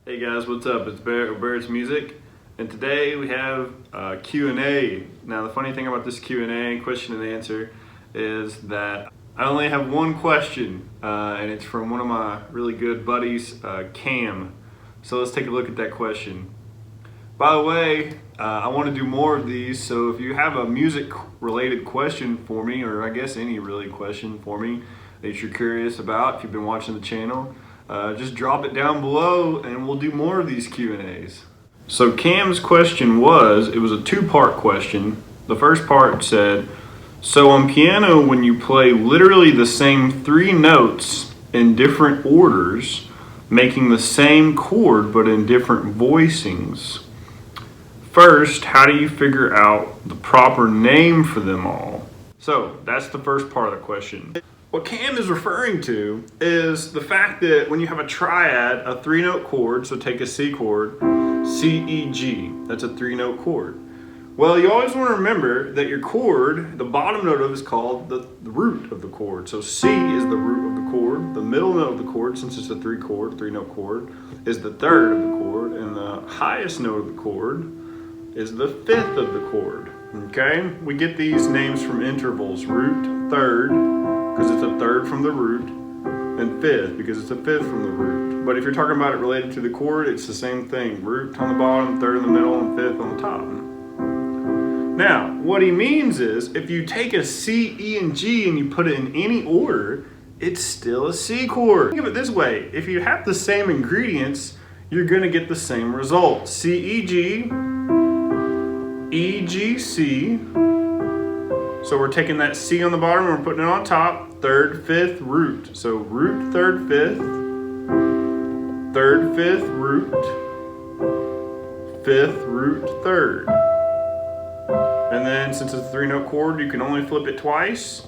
Hey guys, what's up? It's Barrett's Music, and today we have a Q&A. Now the funny thing about this Q&A, question and answer, is that I only have one question, and it's from one of my really good buddies, Cam. So let's take a look at that question. By the way, I want to do more of these, so if you have a music-related question for me, or I guess any really question for me that you're curious about, if you've been watching the channel, just drop it down below and we'll do more of these Q&As. So Cam's question was, it was a two-part question. The first part said, so on piano when you play literally the same three notes in different orders, making the same chord but in different voicings, first, how do you figure out the proper name for them all? So that's the first part of the question. What Cam is referring to is the fact that when you have a triad, a three-note chord, so take a C chord, C, E, G, that's a three-note chord. Well, you always want to remember that your chord, the bottom note of it is called the root of the chord. So C is the root of the chord, the middle note of the chord, since it's a three-note chord, is the third of the chord, and the highest note of the chord is the fifth of the chord. Okay? We get these names from intervals, root, third, because it's a third from the root, and fifth, because it's a fifth from the root. But if you're talking about it related to the chord, it's the same thing. Root on the bottom, third in the middle, and fifth on the top. Now, what he means is, if you take a C, E, and G and you put it in any order, it's still a C chord. Think of it this way. If you have the same ingredients, you're going to get the same result. C, E, G, E, G, C. So we're taking that C on the bottom and we're putting it on top, third, fifth, root. So root, third, fifth, root, fifth, root, third. And then since it's a three-note chord, you can only flip it twice.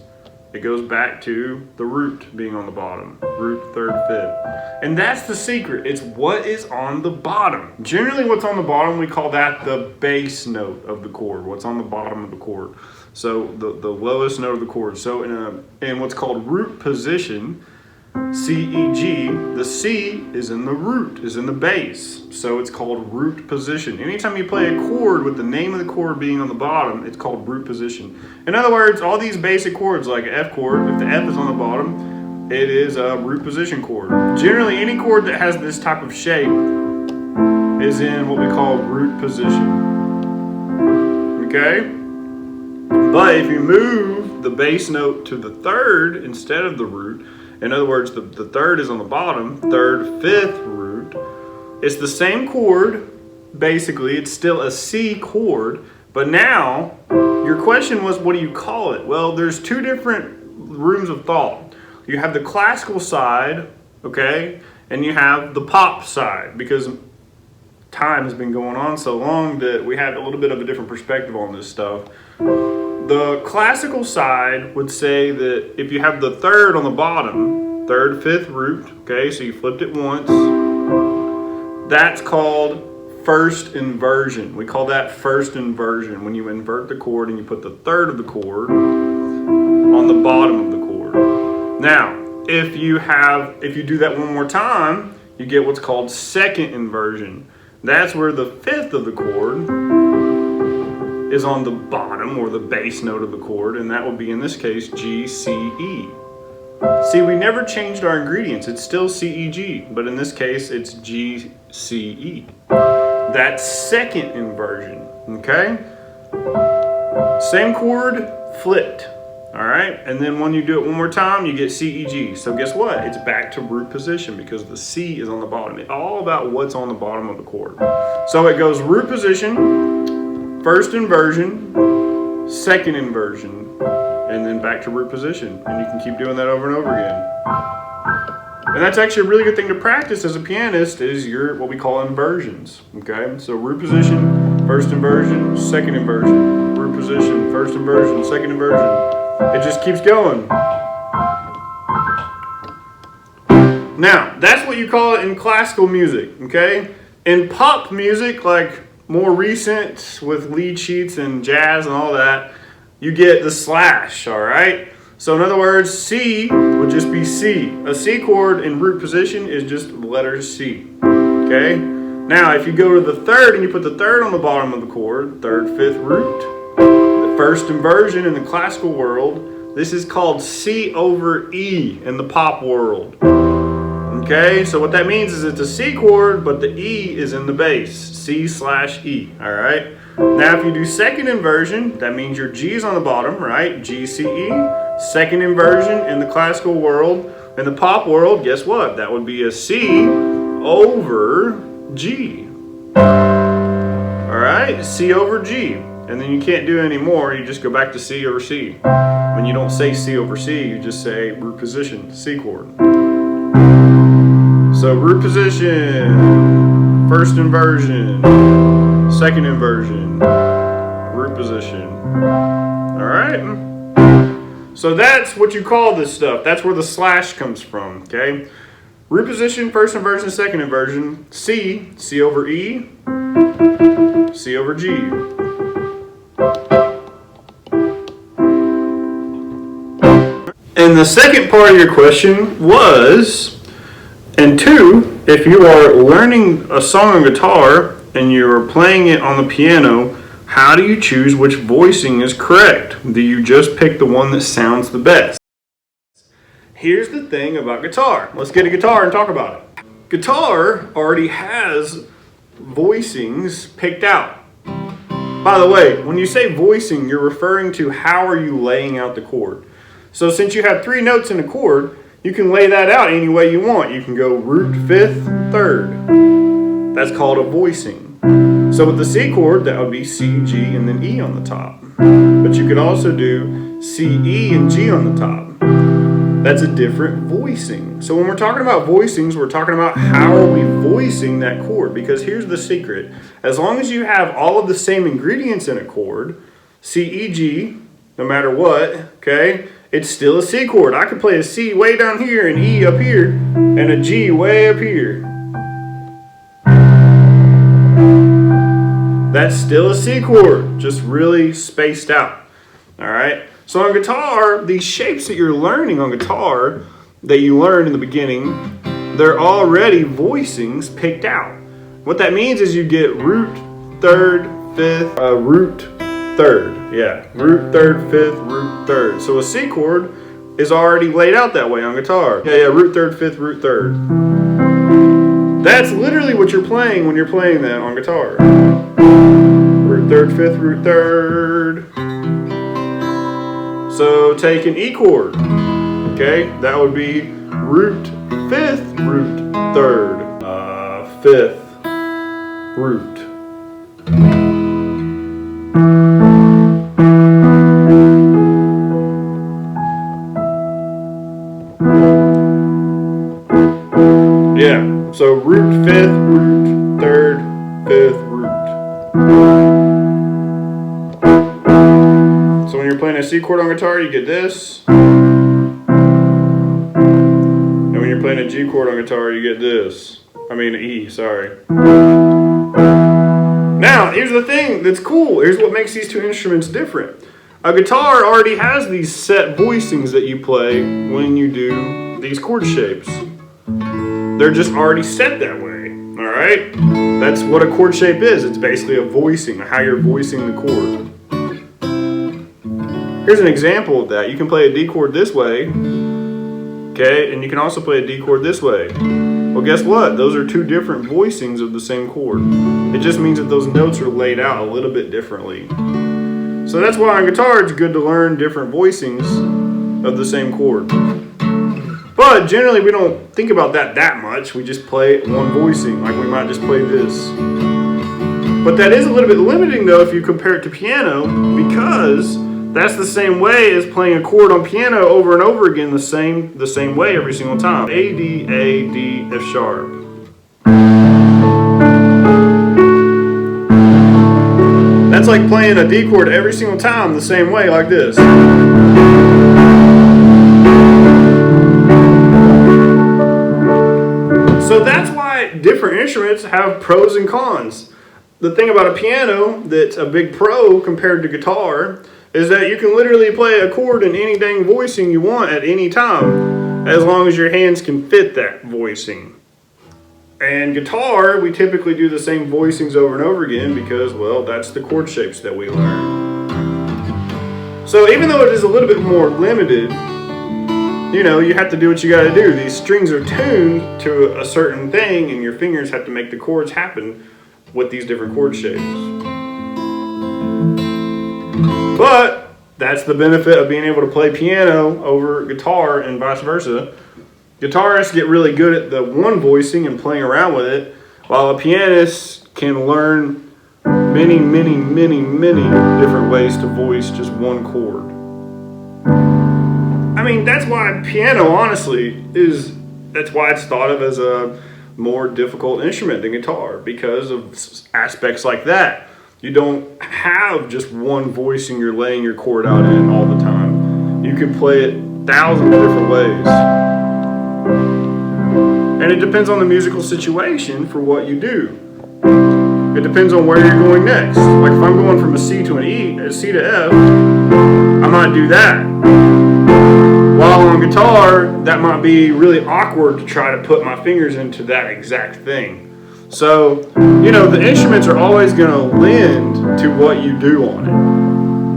It goes back to the root being on the bottom, root, third, fifth. And that's the secret, it's what is on the bottom. Generally what's on the bottom, we call that the bass note of the chord, what's on the bottom of the chord. So the lowest note of the chord. So in what's called root position, C, E, G, the C is in the root, is in the bass. So it's called root position. Anytime you play a chord with the name of the chord being on the bottom, it's called root position. In other words, all these basic chords like an F chord, if the F is on the bottom, it is a root position chord. Generally, any chord that has this type of shape is in what we call root position. Okay? But if you move the bass note to the third instead of the root, in other words, the third is on the bottom, third, fifth root, it's the same chord, basically, it's still a C chord, but now, your question was, what do you call it? Well, there's two different rooms of thought. You have the classical side, okay, and you have the pop side, because time has been going on so long that we had a little bit of a different perspective on this stuff. The classical side would say that if you have the third on the bottom, third, fifth root, okay, so you flipped it once, that's called first inversion. We call that first inversion, when you invert the chord and you put the third of the chord on the bottom of the chord. Now, if you do that one more time, you get what's called second inversion. That's where the fifth of the chord is on the bottom, or the bass note of the chord, and that would be in this case G, C, E. See, we never changed our ingredients. It's still C, E, G, but in this case it's G, C, E. That's second inversion, okay? Same chord, flipped, all right? And then when you do it one more time, you get C, E, G. So guess what? It's back to root position because the C is on the bottom. It's all about what's on the bottom of the chord. So it goes root position, first inversion, second inversion, and then back to root position. And you can keep doing that over and over again. And that's actually a really good thing to practice as a pianist, is your what we call inversions. Okay? So root position, first inversion, second inversion, root position, first inversion, second inversion. It just keeps going. Now, that's what you call it in classical music, okay? In pop music, like more recent with lead sheets and jazz and all that, you get the slash, all right? So in other words, C would just be C. A C chord in root position is just the letter C. Okay? Now, if you go to the third and you put the third on the bottom of the chord, third, fifth, root, the first inversion in the classical world, this is called C over E in the pop world. Okay, so what that means is it's a C chord, but the E is in the bass, C/E, all right? Now, if you do second inversion, that means your G is on the bottom, right? G, C, E. Second inversion in the classical world. In the pop world, guess what? That would be a C over G. All right, C over G. And then you can't do any more, you just go back to C over C. When you don't say C over C, you just say root position, C chord. So root position, first inversion, second inversion, root position. All right. So that's what you call this stuff. That's where the slash comes from, okay? Root position, first inversion, second inversion, C, C over E, C over G. And the second part of your question was, and two, if you are learning a song on guitar and you're playing it on the piano, how do you choose which voicing is correct? Do you just pick the one that sounds the best? Here's the thing about guitar. Let's get a guitar and talk about it. Guitar already has voicings picked out. By the way, when you say voicing, you're referring to how are you laying out the chord. So since you have 3 notes in a chord, you can lay that out any way you want. You can go root, fifth, third. That's called a voicing. So with the C chord, that would be C, G, and then E on the top. But you could also do C, E, and G on the top. That's a different voicing. So when we're talking about voicings, we're talking about how are we voicing that chord. Because here's the secret. As long as you have all of the same ingredients in a chord, C, E, G, no matter what, okay, it's still a C chord. I could play a C way down here, an E up here, and a G way up here. That's still a C chord, just really spaced out. All right? So on guitar, these shapes that you're learning on guitar, that you learn in the beginning, they're already voicings picked out. What that means is you get root, third, fifth, root, third. Yeah, root, third, fifth, root, third. So a C chord is already laid out that way on guitar. Yeah, root, third, fifth, root, third. That's literally what you're playing when you're playing that on guitar. Root, third, fifth, root, third. So take an E chord, okay? That would be root, fifth, root, third. Fifth, root. Yeah, so root, fifth, root, third, fifth, root. So when you're playing a C chord on guitar, you get this. And when you're playing a G chord on guitar, you get this. I mean E, sorry. Now, here's the thing that's cool. Here's what makes these two instruments different. A guitar already has these set voicings that you play when you do these chord shapes. They're just already set that way, all right? That's what a chord shape is. It's basically a voicing, how you're voicing the chord. Here's an example of that. You can play a D chord this way, okay? And you can also play a D chord this way. Well, guess what? Those are 2 different voicings of the same chord. It just means that those notes are laid out a little bit differently. So that's why on guitar it's good to learn different voicings of the same chord. But generally we don't think about that much. We just play one voicing, like we might just play this. But that is a little bit limiting though if you compare it to piano, because that's the same way as playing a chord on piano over and over again the same way every single time. A, D, F sharp. That's like playing a D chord every single time the same way like this. So that's why different instruments have pros and cons. The thing about a piano that's a big pro compared to guitar is that you can literally play a chord in any dang voicing you want at any time, as long as your hands can fit that voicing. And guitar, we typically do the same voicings over and over again because, well, that's the chord shapes that we learn. So even though it is a little bit more limited, you know, you have to do what you gotta do. These strings are tuned to a certain thing and your fingers have to make the chords happen with these different chord shapes. But that's the benefit of being able to play piano over guitar and vice versa. Guitarists get really good at the one voicing and playing around with it, while a pianist can learn many different ways to voice just one chord. I mean, that's why piano, honestly, that's why it's thought of as a more difficult instrument than guitar, because of aspects like that. You don't have just one voicing you're laying your chord out in all the time. You can play it thousands of different ways. And it depends on the musical situation for what you do. It depends on where you're going next. Like if I'm going from a C to an E, a C to F, I might do that. While on guitar, that might be really awkward to try to put my fingers into that exact thing. So, you know, the instruments are always going to lend to what you do on it.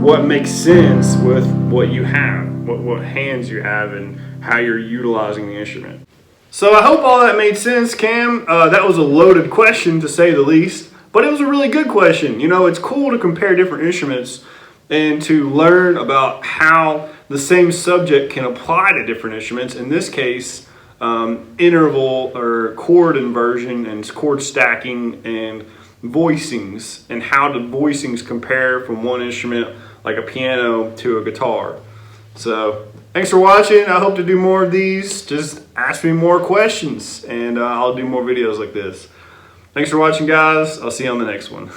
What makes sense with what you have, what hands you have, and how you're utilizing the instrument. So I hope all that made sense, Cam. That was a loaded question, to say the least, but it was a really good question. You know, it's cool to compare different instruments and to learn about how the same subject can apply to different instruments. In this case, interval or chord inversion and chord stacking and voicings, and how the voicings compare from one instrument like a piano to a guitar. So thanks for watching. I hope to do more of these. Just ask me more questions and I'll do more videos like this. Thanks for watching, guys. I'll see you on the next one.